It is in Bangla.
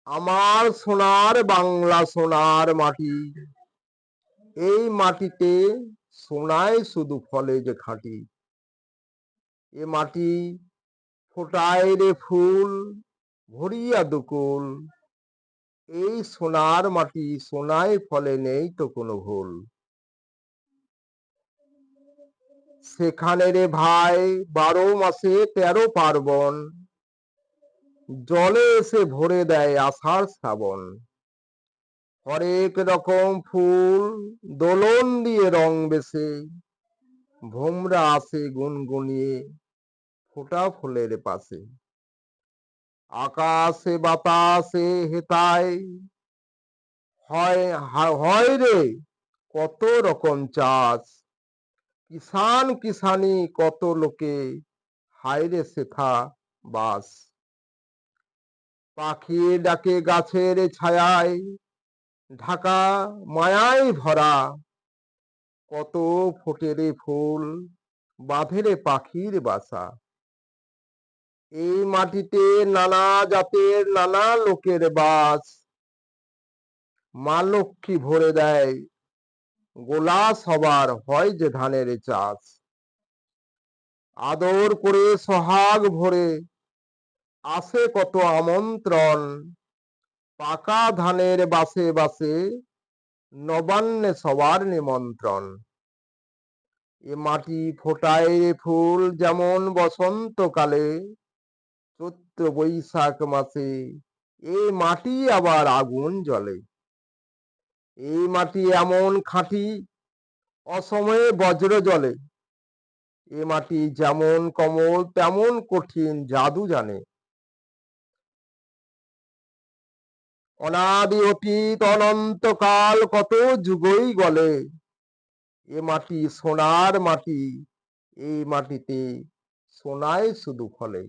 আমার সোনার বাংলা সোনার মাটি, এই মাটিতে সোনায় শুধু ফলে যে খাঁটি। এ মাটি ফোটায় রে ফুল ভরিয়া দুকুল, এই সোনার মাটি সোনায় ফলে নেই তো কোনো ভুল। সেখানে রে ভাই 12 মাসে 13 পার্বণ, জলে এসে ভরে দেয় আষাঢ় শ্রাবণ। হরেক রকম ফুল দোলন দিয়ে রং বেশে, ভোমরা আসে গুনগুনিয়ে ফোটা ফুলের পাশে। আকাশে বাতাসে হেতায় হয় রে কত রকম চাষ, কিষান কিষানি কত লোকে হায় রে সেথা বাস। পাখি ডাকে গাছের ছায়ায় ঢাকা মায়ায় ভরা, কত ফোটে রে ফুল বাঁধে রে পাখির বাসা। এই মাটিতে নানা জাতের নানা লোকের বাস, মা লক্ষ্মী ভরে দেয় গোলা সবার হয় যে ধানের চাষ। আদর করে সোহাগ ভরে আসে কত আমন্ত্রণ, পাকা ধানের বাসে বাসে নবান্নে সবার নিমন্ত্রণ। এ মাটি ফোটায় রে ফুল যেমন বসন্তকালে, চৈত্র বৈশাখ মাসে এই মাটি আবার আগুন জ্বলে। এই মাটি এমন খাঁটি অসময়ে বজ্র জ্বলে, এ মাটি যেমন কমল তেমন কঠিন জাদু জানে। অনাদি অতীত অনন্তকাল কত যুগই গলে, এ মাটি সোনার মাটি, এই মাটিতে সোনায় শুধু ফলে।